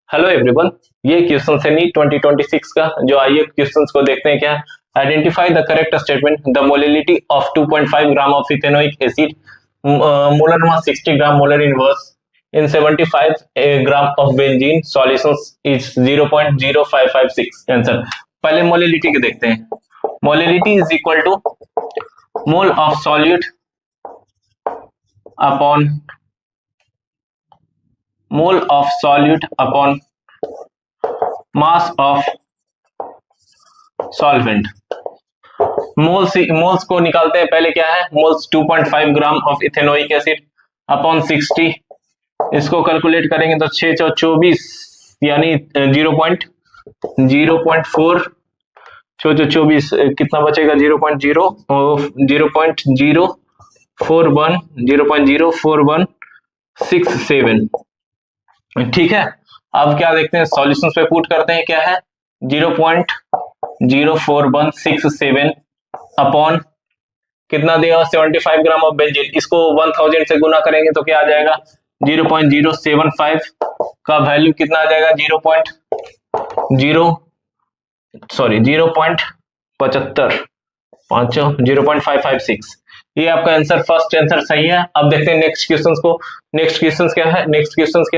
Hello everyone. ये question है NEET 2026 का। जो आइए क्वेश्चंस को देखते हैं। क्या identify the correct statement. The molality of 2.5 gram of ethanoic acid, molar mass 60 gram, molar inverse in 75 gram of benzene solutions is 0.0556। Answer पहले मोलिलिटी के देखते हैं। Molality is equal to mole of solute upon mole of solute upon mass of solvent. Moles को निकालते हैं। पहले क्या है, moles 2.5 gram of ethanoic acid upon 60। इसको कैलकुलेट करेंगे तो 6 चौ 24 यानी 0.04 चौ 24 कितना बचेगा, 0.041 ठीक है। अब क्या देखते हैं, सॉल्यूशंस पे पुट करते हैं। क्या है, 0.04167 अपॉन कितना देगा, 75 ग्राम ऑफ बेंजीन। इसको 1000 से गुना करेंगे तो क्या आ जाएगा, 0.075 का वैल्यू कितना आ जाएगा, 0.556। ये आपका आंसर, फर्स्ट आंसर सही है। अब देखते हैं नेक्स्ट क्वेश्चंस को। नेक्स्ट क्वेश्चंस क्या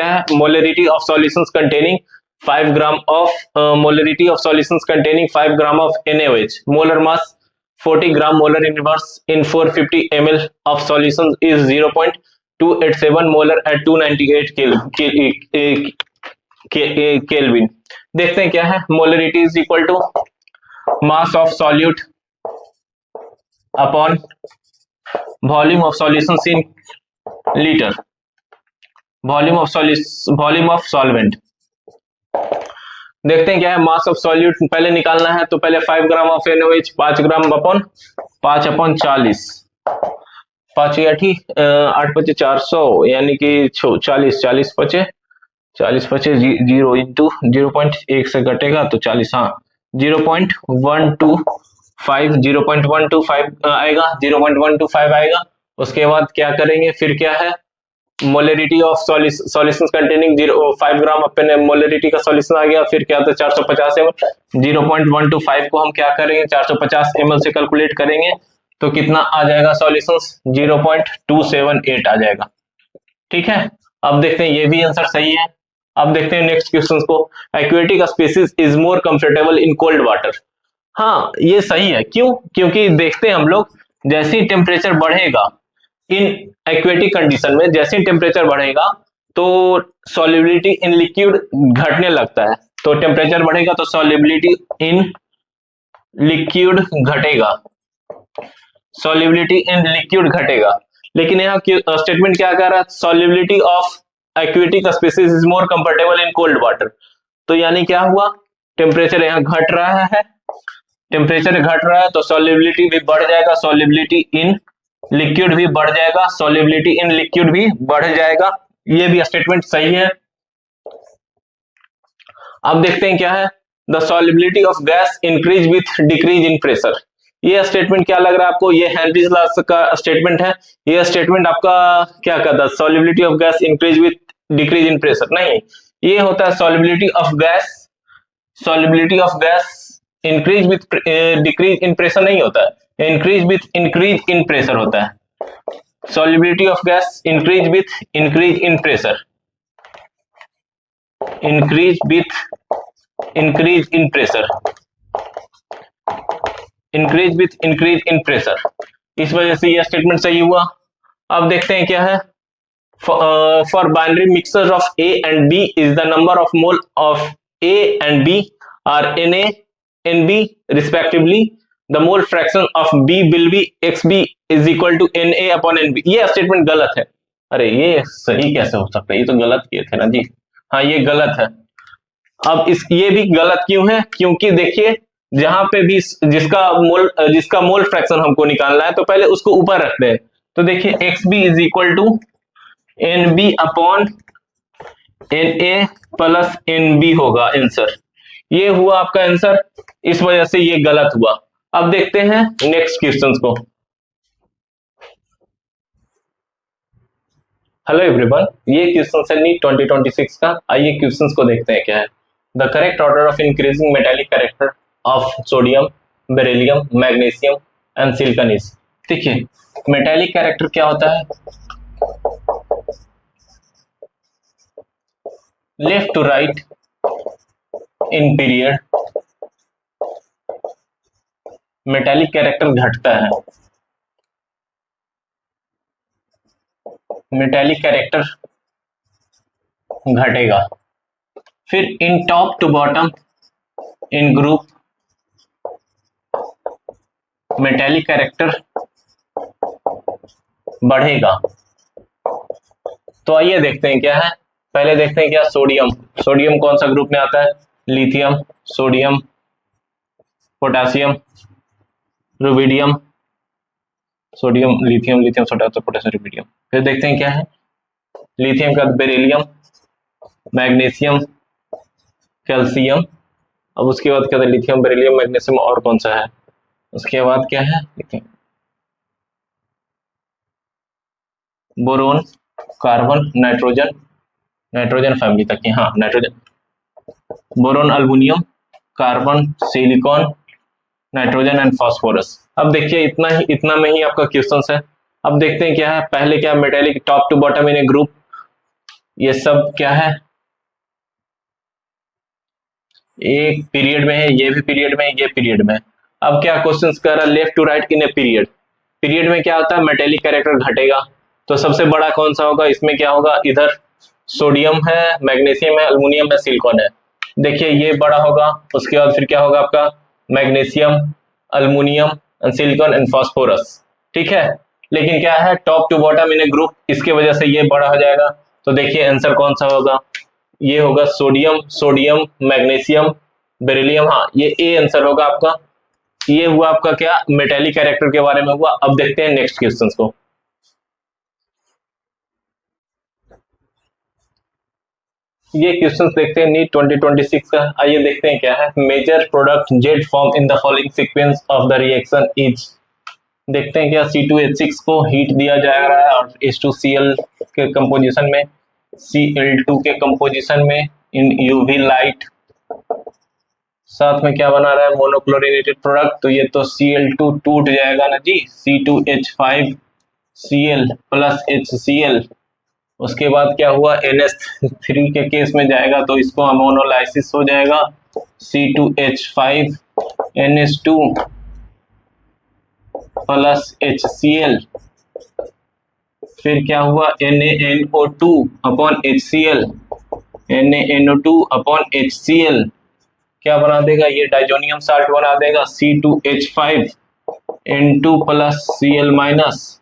है, molarity of solutions containing 5 gram of molarity of solutions containing 5 gram of NaOH, molar mass 40 gram, molar inverse in 450 ml of solution is 0.287 molar at 298 kelvin. देखते हैं क्या है, molarity is equal to mass of solute upon volume of solutions in litre, volume of solvent. देखते हैं क्या है, मास of solute पहले निकालना है तो पहले 5 gram of NaOH 5 gram upon 5 upon 40, 5 आठी 8 पचे 400 यानी कि 40 पचे 0 इंटू 0.1 से घटेगा तो 40, हाँ 0.125 आएगा, 0.125 आएगा। उसके बाद क्या करेंगे, फिर क्या है, मोलरिटी ऑफ सॉल्यूशंस कंटेनिंग 5 ग्राम अपने मोलरिटी का सॉल्यूशन आ गया। फिर क्या था, 450 ml, 0.125 को हम क्या करेंगे, 450 ml से कैलकुलेट करेंगे तो कितना आ जाएगा, सॉल्यूशंस 0.278 आ जाएगा। ठीक है, अब देखते हैं, ये भी आंसर सही है। अब देखते हैं नेक्स्ट क्वेश्चन को। Aquatic species is more comfortable in cold water. हाँ, ये सही है। क्यों? क्योंकि देखते हैं हम लोग, जैसे ही टेम्परेचर बढ़ेगा इन एक्वेटिक कंडीशन में, जैसे ही टेम्परेचर बढ़ेगा तो सॉल्युबिलिटी इन लिक्विड घटने लगता है। तो टेम्परेचर बढ़ेगा तो सॉल्युबिलिटी इन लिक्विड घटेगा, सॉल्युबिलिटी इन लिक्विड घटेगा। लेकिन यहाँ स्टेटमेंट क्या कर रहा है, solubility of aquatic species is more comfortable in cold water. तो यानी क्या हुआ, टेम्परेचर यहाँ घट रहा है, टेम्परेचर घट रहा है तो सॉल्युबिलिटी भी बढ़ जाएगा, सॉल्युबिलिटी इन लिक्विड भी बढ़ जाएगा, सॉल्युबिलिटी इन लिक्विड भी बढ़ जाएगा। ये भी स्टेटमेंट सही है। अब देखते हैं क्या है, the solubility of gas increase with decrease in pressure. ये स्टेटमेंट क्या लग रहा है आपको, ये हेनरीज लॉ का स्टेटमेंट है। ये स्टेटमेंट आपका क्या कहता है, solubility of gas increase with decrease in pressure, नहीं, ये होता है solubility of gas increase with decrease in pressure नहीं होता है, increase with increase in pressure होता है। Solubility of gas increase with increase in pressure, increase with increase in pressure, increase with increase in pressure. इस वजह से यह statement सही हुआ। अब देखते हैं क्या है, for binary mixture of A and B is the number of mole of A and B are Na and B respectively, the mole fraction of B will be XB is equal to Na upon NB। ये statement गलत है। अरे ये सही कैसे हो सकता है, ये तो गलत किए थे ना जी। हाँ, ये गलत है। अब ये भी गलत क्यों है, क्योंकि देखिए जहां पे भी जिसका मोल फ्रैक्शन हमको निकालना है तो पहले उसको ऊपर रखते हैं। तो देखिए XB is equal to NB upon Na plus NB होगा आंसर। ये हुआ आपका आंसर, इस वजह से ये गलत हुआ। अब देखते हैं नेक्स्ट क्वेश्चन को। हेलो एवरीवन, ये क्वेश्चन है नीट 2026 का। आइए क्वेश्चंस को देखते हैं क्या है। The correct order of increasing metallic character of sodium, beryllium, magnesium and silicon is. देखिए, मेटालिक कैरेक्टर क्या होता है? Left to right in period metallic character घटता है। मेटालिक कैरेक्टर घटेगा। फिर in top to bottom in group metallic character बढ़ेगा। तो आइए देखते हैं क्या है। पहले देखते हैं क्या सोडियम। सोडियम कौन सा ग्रुप में आता है? Lithium, sodium, potassium, rubidium, sodium, lithium, lithium, sodium, potassium, rubidium. फिर देखते हैं क्या है। लिथियम का बेरिलियम, मैग्नीशियम, कैल्शियम। अब उसके बाद क्या था? लिथियम, बेरिलियम, मैग्नीशियम, और कौन सा है? उसके बाद क्या है? Boron, carbon, nitrogen, nitrogen family तक की, हाँ nitrogen, boron, aluminium, carbon, silicon, nitrogen and phosphorus. अब देखिए इतना में ही आपका क्वेश्चन है। अब देखते हैं क्या है। पहले क्या metallic top to bottom in a group, ये सब क्या है? एक पीरियड में है, ये भी पीरियड में है, ये पीरियड में है। अब क्या क्वेश्चन कर रहा है? Left to right in a period. Period में क्या होता है? मेटालिक कैरेक्टर घटेगा। तो सबसे बड़ा कौन सा होगा? इसमें क्या होगा? इधर सोडियम है, मैग्नीशियम है, अल्युमिनियम है, सिलिकॉन है। देखिए ये बड़ा होगा। उसके बाद फिर क्या होगा आपका? Magnesium, aluminium, silicon and phosphorus. ठीक है, लेकिन क्या है? Top to bottom in a group, इसके वजह से ये बड़ा हो जाएगा। तो देखिए आंसर कौन सा होगा? ये होगा सोडियम, सोडियम, मैग्नीशियम, बेरिलियम। हाँ, ये ए आंसर होगा आपका। ये हुआ आपका क्या? मेटालिक कैरेक्टर के बारे में हुआ। अब देखते हैं नेक्स्ट क्वेश्चन को। ये क्वेश्चंस देखते हैं नीट 2026 का। आइए देखते हैं क्या है। Major product Z form in the following sequence of the reaction is. देखते हैं क्या। C2H6 को हीट दिया जा रहा है और H2Cl के कंपोजिशन में, Cl2 के कंपोजिशन में इन यूवी लाइट। साथ में क्या बना रहा है? Monochlorinated product. तो ये तो Cl2 टूट जाएगा ना जी, C2H5Cl प्लस HCl। उसके बाद क्या हुआ? NH3 के केस में जाएगा तो इसको अमोनोलाइसिस हो जाएगा, C2H5NH2 प्लस HCl। फिर क्या हुआ? NaNO2 upon HCl, NaNO2 upon HCl क्या बना देगा? ये डाइजोनियम साल्ट बना देगा, C2H5N2 प्लस Cl माइनस।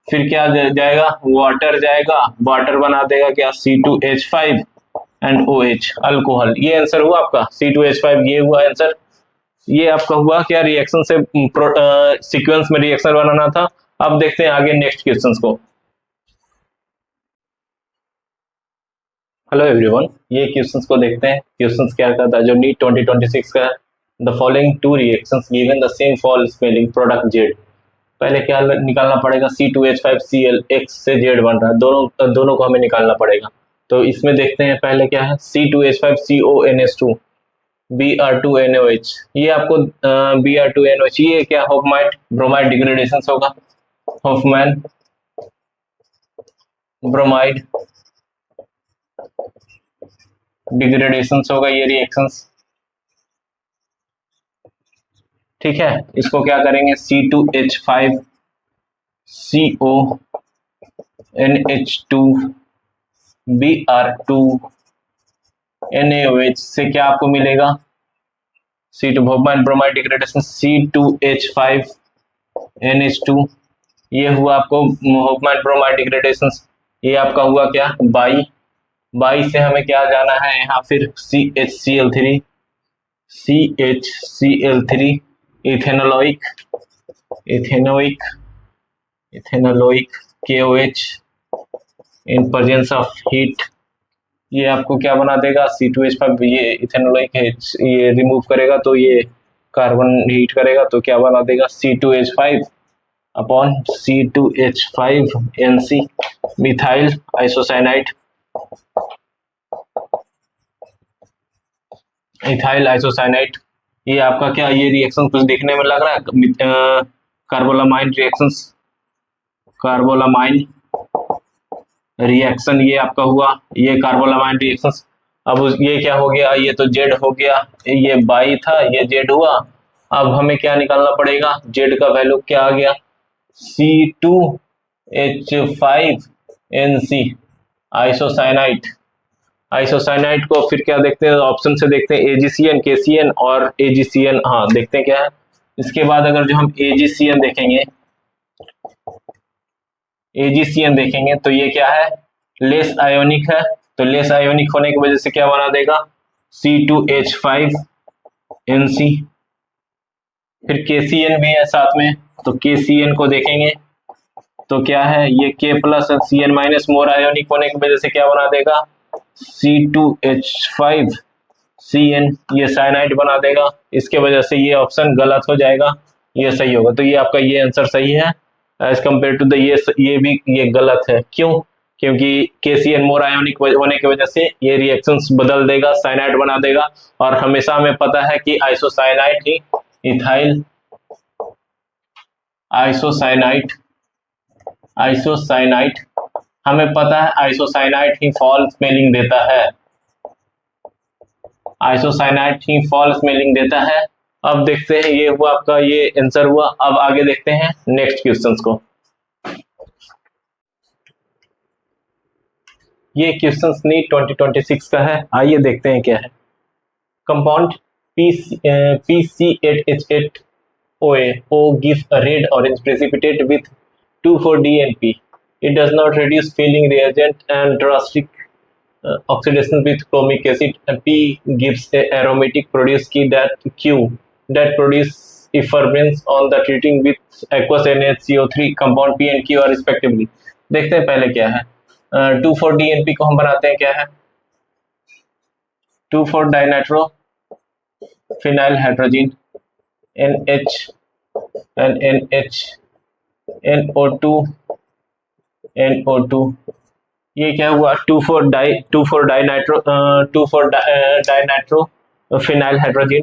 फिर क्या जाएगा? वाटर जाएगा, वाटर बना देगा क्या? C2H5 and OH, alcohol. ये आंसर हुआ आपका C2H5। ये हुआ आंसर। ये आपका हुआ क्या? रिएक्शन से सीक्वेंस में रिएक्शन बनाना था। अब देखते हैं आगे नेक्स्ट क्वेश्चंस को। हेलो एवरीवन, ये क्वेश्चंस को देखते हैं। क्वेश्चंस क्या कहता है जो नीट 2026 का है। The following two reactions given the same fall spelling product Z. पहले क्या निकालना पड़ेगा? C2H5Cl, X से Z बन रहा है, दोनों को हमें निकालना पड़ेगा। तो इसमें देखते हैं पहले क्या है। C2H5CONH2 Br2NOH। ये आपको Br2NOH, ये क्या? होफमैन ब्रोमाइड डिग्रेडेशन होगा। होफमैन ब्रोमाइड डिग्रेडेशन होगा ये रिएक्शंस। ठीक है, इसको क्या करेंगे? C2H5CONH2 Br2NaOH से क्या आपको मिलेगा? C2 Hofmann bromide degradation, C2H5NH2। ये हुआ आपको होफमैन ब्रोमाइड डिग्रेडेशन। ये आपका हुआ क्या? बाई से हमें क्या जाना है यहाँ? फिर CHCl3 इथेनोलोइक KOH in presence of heat. ये आपको क्या बना देगा? C2H5, ये इथेनोलोइक है, ये रिमूव करेगा तो ये कार्बन हीट करेगा तो क्या बना देगा? C2H5 upon C2H5NC methyl isocyanide, ethyl isocyanide. ये आपका क्या, ये रिएक्शन कुछ देखने में लग रहा है कार्बोलामाइन रिएक्शंस, कार्बोलामाइन रिएक्शन ये आपका हुआ, ये कार्बोलामाइन रिएक्शंस। अब ये क्या हो गया, ये तो जेड हो गया, ये बाई था, ये जेड हुआ। अब हमें क्या निकालना पड़ेगा, जेड का वैल्यू क्या आ गया, C2H5NC आइसोसाइनाइड। आइसोसाइनाइड को फिर क्या देखते हैं, ऑप्शन से देखते हैं AgCN, KCN और AgCN। हाँ देखते हैं क्या है। इसके बाद अगर जो हम AgCN देखेंगे, AgCN देखेंगे तो ये क्या है, लेस आयोनिक है। तो लेस आयोनिक होने की वजह से क्या बना देगा, C2H5NC। फिर KCN भी है साथ में, तो KCN को देखेंगे तो क्या है, ये K प्लस CN माइनस मोर आयोनिक होने की वजह से क्या बना देगा, C2H5CN, ये साइनाइड बना देगा। इसके वजह से ये ऑप्शन गलत हो जाएगा, ये सही होगा। तो ये आपका ये आंसर सही है एज कम्पेयर टू द ये भी ये गलत है। क्यों, क्योंकि KCN मोर आयोनिक होने की वजह से ये रिएक्शंस बदल देगा, साइनाइड बना देगा। और हमेशा हमें पता है कि आइसोसाइनाइड ही इथाइल आइसोसाइनाइड हमें पता है आइसोसाइनाइड ही फॉल स्मेलिंग देता है, आइसोसाइनाइड ही फॉल स्मेलिंग देता है। अब देखते हैं, ये हुआ आपका, ये आंसर हुआ। अब आगे देखते हैं नेक्स्ट क्वेश्चंस को। ये क्वेश्चंस नीट 2026 का है, आइए देखते हैं क्या है। Compound PC8H8OA gives a red orange precipitate with 2,4-DNP. It does not reduce filling reagent and drastic oxidation with chromic acid. P gives a aromatic produce Q that produce effluence on the treating with aqueous NaCO3 compound P and Q are respectively. देखते हैं पहले क्या है। 2,4-DNP को हम बनाते हैं क्या है, two four dinitro phenyl hydrogen NH and NH NO2 ये क्या हुआ, 2,4-डाइनाइट्रो फिनाइल हाइड्रोजन।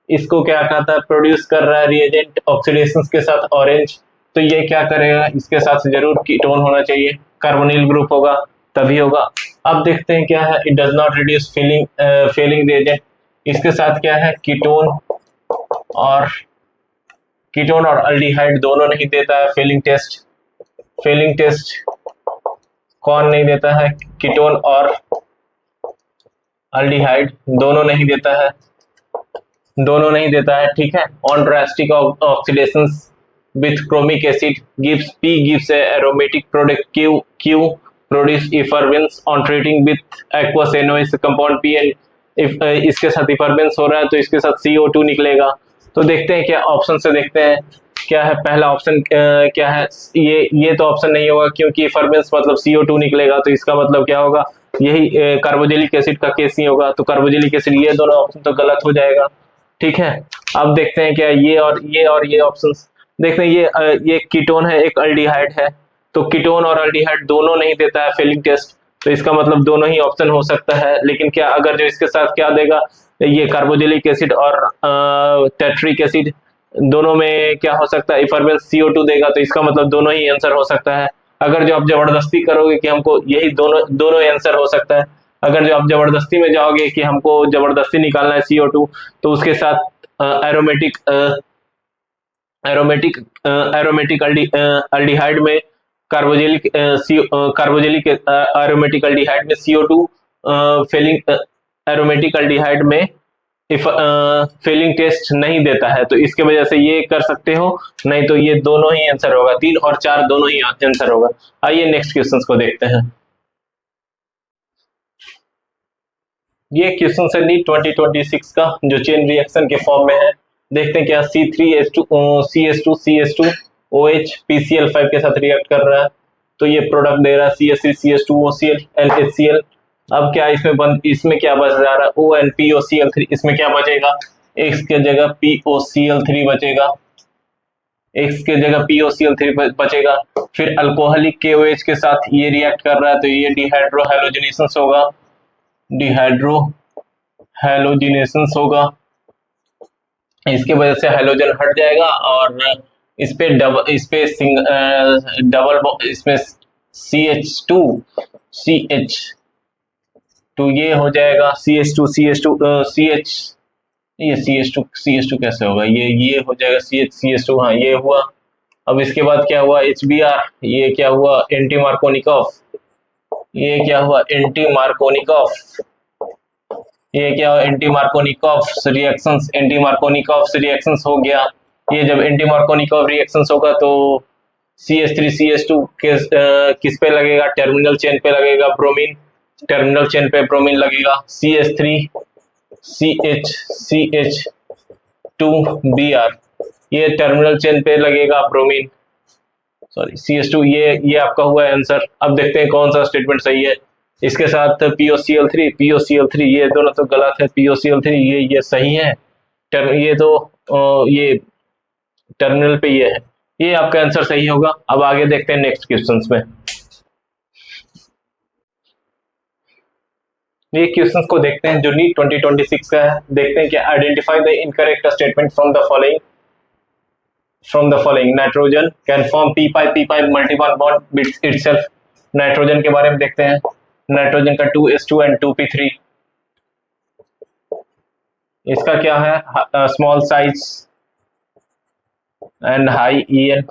इसको क्या कहता है, प्रोड्यूस कर रहा है रिएजेंट ऑक्सीडेशन के साथ ऑरेंज। तो ये क्या करेगा, इसके साथ जरूर कीटोन होना चाहिए, कार्बोनिल ग्रुप होगा तभी होगा। अब देखते हैं क्या है, it does not reduce feeling reagent. इसके साथ क्या है, कीटोन और अल्डिहाइड दोनों नहीं देता है फीलिंग टेस्ट कौन नहीं देता है, कीटोन और अल्डिहाइड दोनों नहीं देता है, ठीक है। On drastic oxidations with chromic acid gives a aromatic product Q produce effluence on treating with aqueous NOS compound P and इसके साथ इफरबेंस हो रहा है तो इसके साथ CO2 निकलेगा। तो देखते हैं क्या ऑप्शन से, देखते हैं क्या है पहला ऑप्शन क्या है। ये तो ऑप्शन नहीं होगा क्योंकि इफरबेंस मतलब CO2 निकलेगा, तो इसका मतलब क्या होगा, यही कार्बोजेलिक एसिड का केस ही होगा। तो कार्बोजेलिक एसिड, ये दोनों ऑप्शन तो गलत हो जाएगा, ठीक है। अब देखते हैं क्या ये ऑप्शन देखते हैं। ये कीटोन है, एक अल्डिहाइड है, तो कीटोन और अल्डिहाइड दोनों नहीं देता है फीलिंग टेस्ट, तो इसका मतलब दोनों ही ऑप्शन हो सकता है। लेकिन क्या अगर जो इसके साथ क्या देगा, ये कार्बोजेलिक एसिड और टेट्रिक एसिड दोनों में क्या हो सकता है, इफरबेंस CO2 देगा, तो इसका मतलब दोनों ही आंसर हो सकता है। अगर जो आप जबरदस्ती करोगे कि हमको यही दोनों आंसर हो सकता है, अगर जो आप जबरदस्ती में जाओगे कि हमको जबरदस्ती निकालना है CO2, तो उसके साथ एरोमेटिक अल्डिहाइड में कार्बोजेलिक एरोमेटिक अल्डिहाइड में CO2 एरोमेटिक अल्डिहाइड में फीलिंग टेस्ट नहीं देता है, तो इसके वजह से ये कर सकते हो, नहीं तो ये दोनों ही आंसर होगा, 3 और 4 दोनों ही आंसर होगा। आइए नेक्स्ट क्वेश्चन को देखते हैं। ये क्वेश्चन है नीट 2026 का, जो चेन रिएक्शन के फॉर्म में है। देखते हैं क्या, C3H2CH2OH PCl5 के साथ रिएक्ट कर रहा है, तो ये प्रोडक्ट दे रहा है CH3CH2OCl NHCl। अब क्या इसमें क्या बच जा रहा है, O and POCl3, इसमें क्या बचेगा, X की जगह POCl3 बचेगा। X की जगह POCl3 बचेगा। फिर अल्कोहलिक KOH के साथ ये रिएक्ट कर रहा है तो ये डिहाइड्रो हैलोजिनेशंस होगा, डिहाइड्रो हैलोजिनेशंस होगा। इसकी वजह से हाइड्रोजन हट जाएगा और इस पे डबल इसमें CH2 ये हो जाएगा CH2 कैसे होगा, ये हो जाएगा CH2, हाँ ये हुआ। अब इसके बाद क्या हुआ HBr, ये क्या हुआ एंटी मार्कोनिकॉफ, ये क्या हुआ एंटी मार्कोनिकॉफ, ये क्या हुआ एंटी मार्कोनिकॉफ रिएक्शंस हो गया। ये जब एंटी मार्कोनिकॉफ रिएक्शंस होगा तो CH3CH2 किस पे लगेगा, टर्मिनल चेन पे लगेगा, ब्रोमीन, टर्मिनल चेन पे ब्रोमीन लगेगा, CH3CH2Br, ये टर्मिनल चेन पे लगेगा ब्रोमीन, सॉरी CH2, ये आपका हुआ आंसर। अब देखते हैं कौन सा स्टेटमेंट सही है। इसके साथ POCl3 ये दोनों तो गलत है, POCl3 ये सही है, ये तो ये टर्मिनल पे ये है, ये आपका आंसर सही होगा। अब आगे देखते हैं नेक्स्ट क्वेश्चंस में। ये क्वेश्चंस को देखते हैं जो नीट 2026 का है। देखते हैं कि identify the incorrect statement from the following nitrogen can form p multiple bond with itself. Nitrogen के बारे में देखते हैं। नाइट्रोजन का 2s2 एंड 2p3, इसका क्या है small size and high En,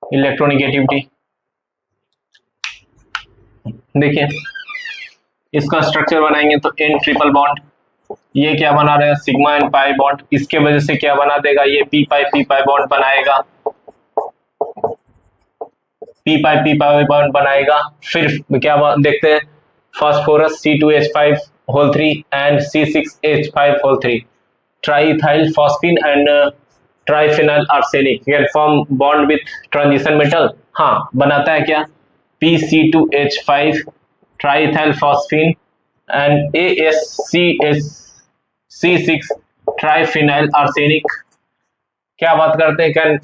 electronegativity. देखिए इसका स्ट्रक्चर बनाएंगे तो N ट्रिपल बॉन्ड, ये क्या बना रहे हैं सिग्मा एंड पाई बॉन्ड, इसके वजह से क्या बना देगा ये p पाई बॉन्ड बनाएगा, p पाई बॉन्ड बनाएगा। फिर क्या देखते हैं phosphorus C2H5 whole 3 and C6H5 whole 3, triethyl phosphine and triphenyl arsenic can form bond with transition metal. हाँ बनाता है क्या PCH2H5 triethyl phosphine and ASCH6 triphenyl arsenic क्या बात करते हैं can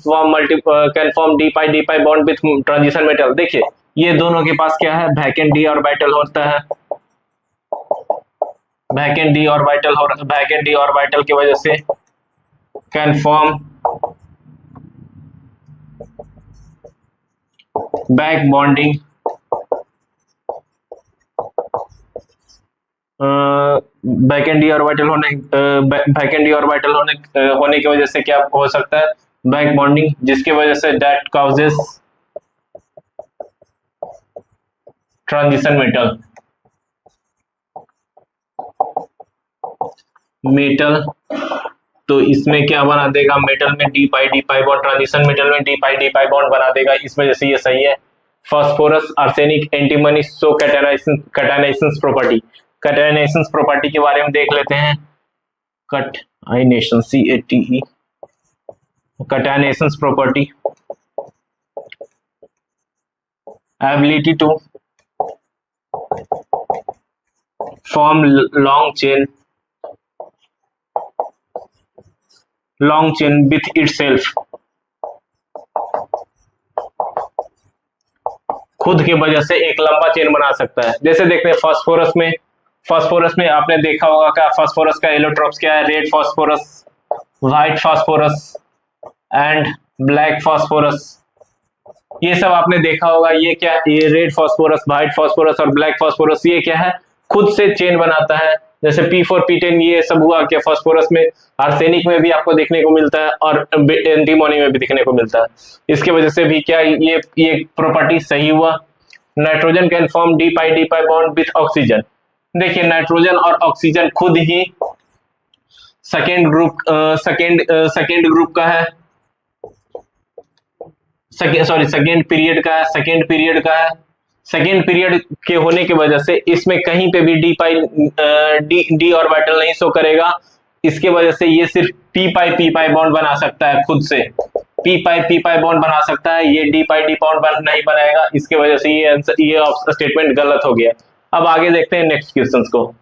form D pi bond with transition metal. देखिए ये दोनों के पास क्या है वैकेंट डी ऑर्बिटल होता है, वैकेंट डी ऑर्बिटल की वजह से can form back bonding, vacant D orbital होने की वजह से क्या हो सकता है बैक बॉन्डिंग, जिसकी वजह say that causes transition metal. तो इसमें क्या बना देगा मेटल में D pi bond, transition metal में डी पाई बॉन्ड बना देगा, इस वजह से ये सही है। Phosphorus arsenic antimony so catenations property के बारे में देख लेते हैं। Catenation CATE catenations property, ability to form long chain with itself, खुद की वजह से एक लंबा चेन बना सकता है। जैसे देखते हैं फास्फोरस में आपने देखा होगा क्या फास्फोरस का एलोट्रोप्स क्या है, red phosphorus, white phosphorus and black phosphorus, ये सब आपने देखा होगा। ये क्या ये रेड फास्फोरस, व्हाइट फास्फोरस और ब्लैक फास्फोरस ये क्या है खुद से चेन बनाता है। जैसे P4 P10 ये सब हुआ क्या फास्फोरस में, आर्सेनिक में भी आपको देखने को मिलता है और एंटीमोनी में भी देखने को मिलता है। इसकी वजह से भी क्या ये प्रॉपर्टी सही हुआ। Nitrogen can form D pi bond with oxygen. देखिए नाइट्रोजन और ऑक्सीजन खुद ही सेकेंड ग्रुप का है, सेकेंड पीरियड के होने की वजह से इसमें कहीं पे भी डी ऑर्बिटल नहीं शो करेगा। इसके वजह से ये सिर्फ p पाई बॉन्ड बना सकता है, खुद से p पाई बॉन्ड बना सकता है, ये डी बॉन्ड नहीं बनाएगा। इसके वजह से ये स्टेटमेंट गलत हो गया। अब आगे देखते हैं नेक्स्ट क्वेश्चंस को।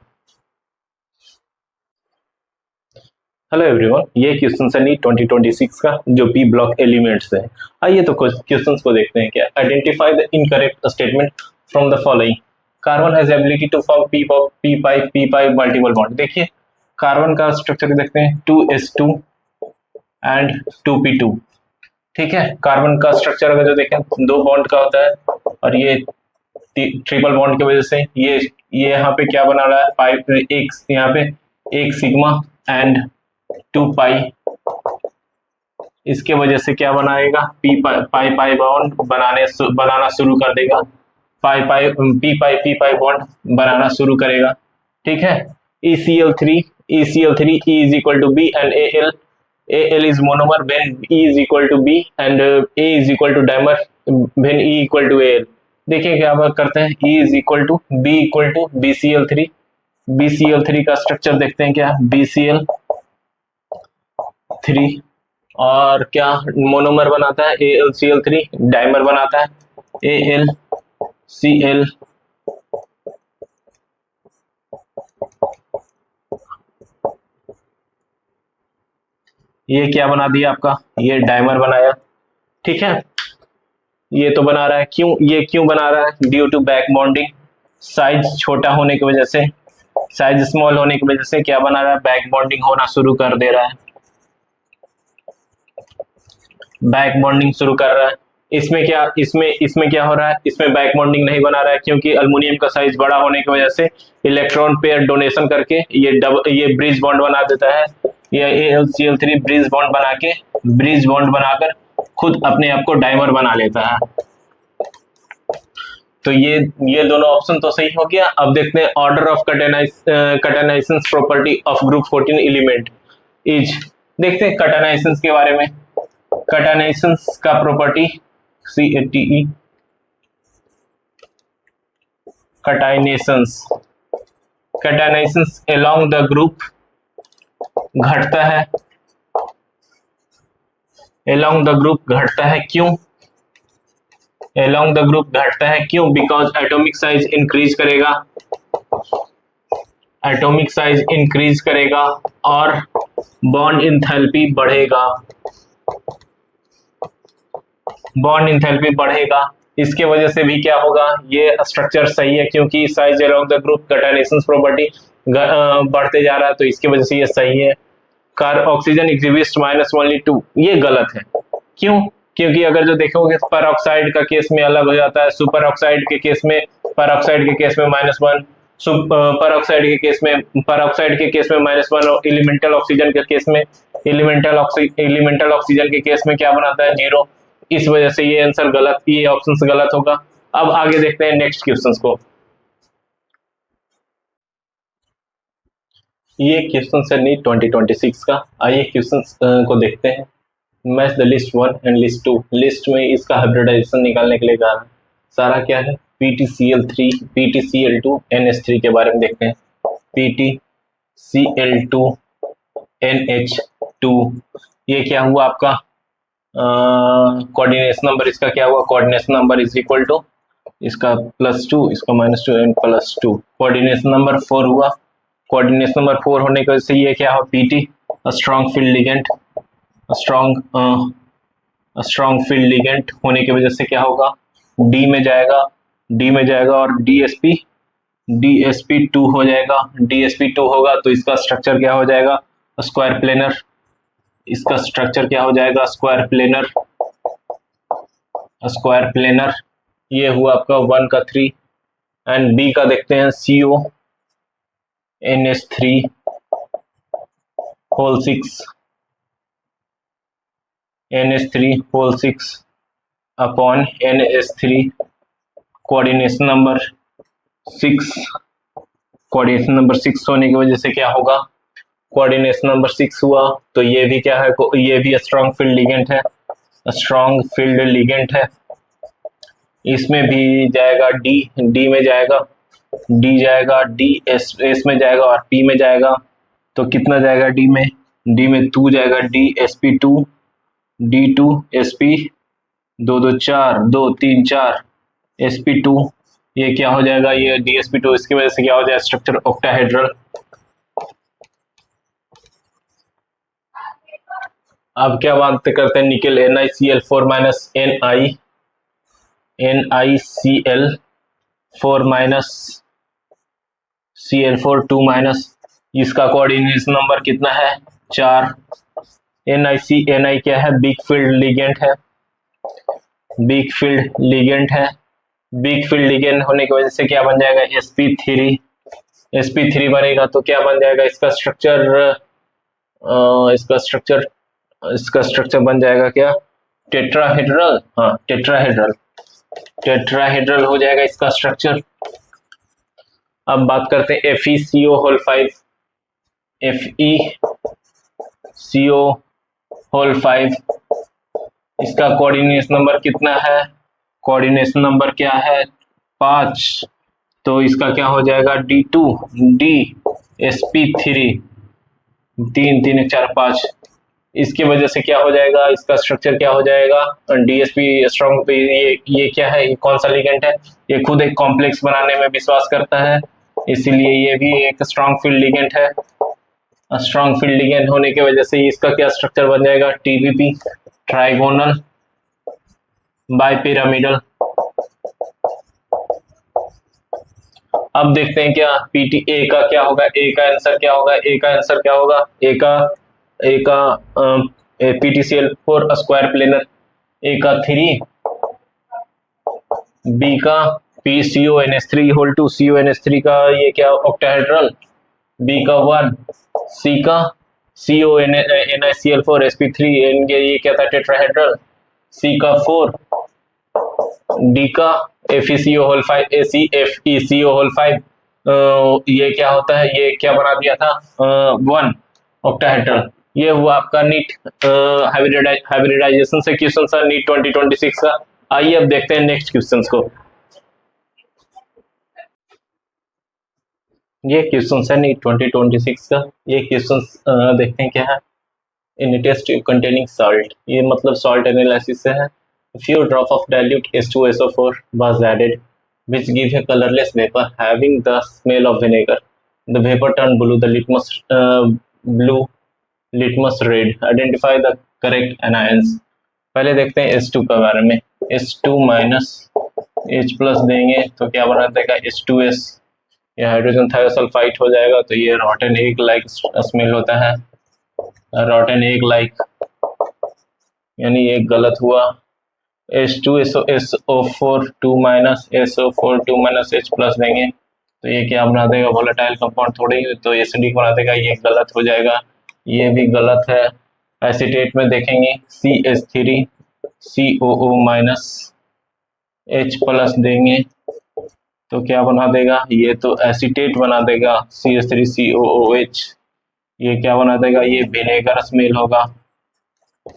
हेलो एवरीवन, ये क्वेश्चन है नीट 2026 का जो पी ब्लॉक एलिमेंट्स है। आइए तो कुछ क्वेश्चंस को देखते हैं। क्या identify the incorrect statement from the following. Carbon has ability to form P pi multiple bond. देखिए कार्बन का स्ट्रक्चर देखते हैं 2s2 एंड 2p2। ठीक है, कार्बन का स्ट्रक्चर अगर जो देखें दो बॉन्ड का होता है और ये ट्रिपल बॉन्ड की वजह से ये यहाँ पे क्या बना रहा है, पाई एक यहाँ पे एक सिग्मा एंड 2 पाई। इसके वजह से क्या बनाएगा, पाई पाई बॉन्ड बनाना शुरू कर देगा। पी पाई बॉन्ड बनाना शुरू करेगा। ठीक है, ECl3 E is equal to B and AL is monomer when E is equal to B and A is equal to dimer when E equal to AL। देखिए क्या करते हैं, E is equal to B equal to BCl3 का structure देखते हैं। क्या BCl3 और क्या मोनोमर बनाता है, AlCl3 डाइमर बनाता है AlCl। ये क्या बना दिया आपका, ये डाइमर बनाया। ठीक है, ये तो बना रहा है, ये क्यों बना रहा है, due to back bonding. Size छोटा होने की वजह से, साइज स्मॉल होने की वजह से क्या बना रहा है, बैक बॉन्डिंग होना शुरू कर दे रहा है, बैक बॉन्डिंग शुरू कर रहा है। इसमें क्या हो रहा है, इसमें बैक बॉन्डिंग नहीं बना रहा है क्योंकि अल्युमिनियम का साइज बड़ा होने की वजह से इलेक्ट्रॉन पेयर डोनेशन करके ये ब्रिज बॉन्ड बना देता है। ये AlCl3 ब्रिज बॉन्ड बनाकर खुद अपने आप को डाइमर बना लेता है। तो ये दोनों ऑप्शन तो सही हो गया। अब देखते हैं order of catenization property of group 14 element is. देखते हैं कैटेनाइजेशन के बारे में। कैटेनाइजेशन का property CATE, catenization along the group घटता है, अलोंग द ग्रुप घटता है। क्यों अलोंग द ग्रुप घटता है, क्यों, बिकॉज एटॉमिक साइज इंक्रीज करेगा, एटॉमिक साइज इंक्रीज करेगा और बॉन्ड इंथैल्पी बढ़ेगा, बॉन्ड इंथैल्पी बढ़ेगा। इसके वजह से भी क्या होगा, ये स्ट्रक्चर सही है क्योंकि size along the group catenization property बढ़ते जा रहा है, तो इसकी वजह से ये सही है। ऑक्सीजन एग्जिबिट्स -2, ये गलत है। क्यों, क्योंकि अगर जो देखोगे पर ऑक्साइड का केस में अलग हो जाता है, सुपर ऑक्साइड के केस में, पर ऑक्साइड के केस में -1, पर ऑक्साइड के केस में -1 और एलिमेंटल ऑक्सीजन के केस में एलिमेंटल ऑक्सीजन के केस में क्या बनाता है, 0। इस वजह से ये आंसर गलत, ये ऑप्शन गलत होगा। अब आगे देखते हैं नेक्स्ट क्वेश्चंस को। ये क्वेश्चन है नीट 2026 का। आइए क्वेश्चंस को देखते हैं। Match the list 1 and list 2। List में इसका हाइब्रिडाइजेशन निकालने के लिए कहा है। सारा क्या है, PTCl3 PTCl2 NH3 के बारे में देखते हैं। PTCl2 NH2 ये क्या हुआ आपका, कोऑर्डिनेशन नंबर इसका क्या हुआ, coordination number is equal to इसका +2, इसका -2 एंड +2। कोऑर्डिनेशन नंबर 4 हुआ। कोऑर्डिनेशन नंबर 4 होने की वजह से ये क्या हो, PT strong field ligand, strong field ligand होने की वजह से क्या होगा, D में जाएगा और DSP2 हो जाएगा। DSP2 होगा तो इसका स्ट्रक्चर क्या हो जाएगा, स्क्वायर प्लेनर। इसका स्ट्रक्चर क्या हो जाएगा, स्क्वायर प्लेनर। ये हुआ आपका 1 का 3 एंड B का देखते हैं, CO NH3 whole 6 upon NH3 coordination number 6 होने की वजह से क्या होगा, कोऑर्डिनेशन नंबर 6 हुआ तो ये भी क्या है, ये भी स्ट्रॉन्ग फील्ड लिगेंड है। इसमें भी जाएगा D में जाएगा, S में जाएगा और P में जाएगा। तो कितना जाएगा D में 2 जाएगा, DSP2 D2SP 2 2 4 2 3 4 SP2। ये क्या हो जाएगा, ये DSP2, इसकी वजह से क्या हो जाएगा, स्ट्रक्चर ऑक्टाहेड्रल। अब क्या बात करते हैं, निकल NiCl4 minus NiCl4 minus Cl4 2 minus, इसका कोऑर्डिनेशन नंबर कितना है 4। Ni क्या है, बिग फील्ड लिगेंड है, बिग फील्ड लिगेंड है। बिग फील्ड लिगेंड होने की वजह से क्या बन जाएगा sp3, sp3 बनेगा तो क्या बन जाएगा इसका स्ट्रक्चर, इसका स्ट्रक्चर बन जाएगा क्या टेट्राहेड्रल, हाँ टेट्राहेड्रल हो जाएगा इसका स्ट्रक्चर। अब बात करते हैं FeCO5, FeCO5 इसका कोऑर्डिनेशन नंबर कितना है, कोऑर्डिनेशन नंबर क्या है 5, तो इसका क्या हो जाएगा D2 sp3 3 3 4 5, इसकी वजह से क्या हो जाएगा इसका स्ट्रक्चर क्या हो जाएगा DSP स्ट्रॉन्ग। ये क्या है, ये कौन सा लिगेंड है, ये खुद एक कॉम्प्लेक्स बनाने में विश्वास करता है, इसीलिए ये भी एक स्ट्रॉन्ग फील्ड लिगेंड है। स्ट्रॉन्ग फील्ड लिगेंड होने की वजह से इसका क्या स्ट्रक्चर बन जाएगा TBP, ट्राइगोनल बाइपिरामिडल। अब देखते हैं क्या PTA का क्या होगा, ए का आंसर क्या होगा, ए का आंसर क्या होगा, ए का PTCl4 स्क्वायर प्लेनर, ए का 3, बी का PCONH3 होल टू CONH3 का ये क्या ऑक्टाहेड्रल, बी का 1, सी का CONiCl4 sp3 ये क्या था टेट्राहेड्रल, सी का 4, डी का FeCO5 FeCO5 ये क्या होता है, ये क्या बना दिया था 1 ऑक्टाहेड्रल। ये हुआ आपका नीट हाइब्रिडाइजेशन से क्वेश्चन था नीट 2026 का। आइए अब देखते हैं नेक्स्ट क्वेश्चंस को। ये क्वेश्चन है नीट 2026 का, ये क्वेश्चन देखते हैं क्या है। इन a test tube containing salt, ये मतलब सॉल्ट एनालिसिस से है। Few drop of dilute H2SO4 was added, which give a colorless vapor having the smell of vinegar. The vapor turned blue. The blue litmus red. Identify the correct anions. पहले देखते हैं H2 के बारे में। H2 minus H plus देंगे तो क्या बना देगा H2S, ये हाइड्रोजन थायोसल्फाइड हो जाएगा, तो ये रॉटन एग लाइक स्मेल होता है, रॉटन एग लाइक, यानी ये गलत हुआ। H2SO4 2 minus SO4 2 minus H plus देंगे तो ये क्या बना देगा वोलेटाइल कंपाउंड थोड़ी, तो एसिडिक बना देगा, ये गलत हो जाएगा, ये भी गलत है। एसीटेट में देखेंगे CH3 COO minus H plus देंगे तो क्या बना देगा, ये तो एसीटेट बना देगा CH3 COOH, ये क्या बना देगा, ये विनेगर स्मेल होगा,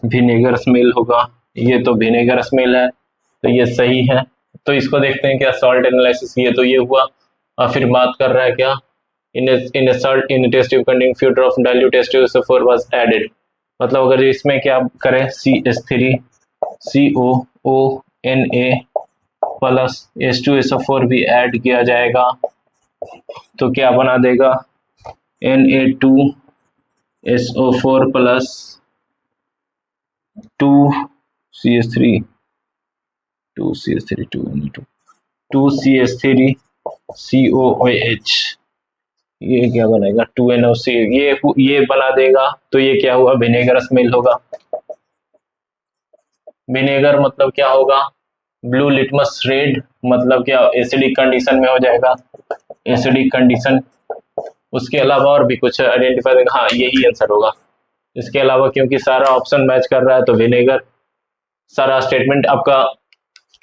विनेगर स्मेल होगा, ये तो विनेगर स्मेल है, तो ये सही है। तो इसको देखते हैं क्या सॉल्ट एनालिसिस, ये तो ये हुआ। और फिर बात कर रहा है क्या in salt in test tube containing few drop dilute H2SO4 was added, मतलब अगर इसमें क्या करें CH3 COONA प्लस H2SO4 भी ऐड किया जाएगा तो क्या बना देगा Na2SO4 plus 2CH3 2CH3 COOH, ये क्या बनेगा 2NOC, ये बना देगा, तो ये क्या हुआ विनेगर स्मेल होगा। विनेगर मतलब क्या होगा ब्लू लिटमस रेड, मतलब क्या एसिडिक कंडीशन में हो जाएगा, एसिडिक कंडीशन। उसके अलावा और भी कुछ आइडेंटिफाई देगा, हाँ यही आंसर होगा। इसके अलावा क्योंकि सारा ऑप्शन मैच कर रहा है तो विनेगर, सारा स्टेटमेंट आपका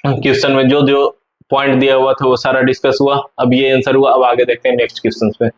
क्वेश्चन में जो जो पॉइंट दिया हुआ था वो सारा डिस्कस हुआ। अब ये आंसर हुआ। अब आगे देखते हैं नेक्स्ट क्वेश्चन पे।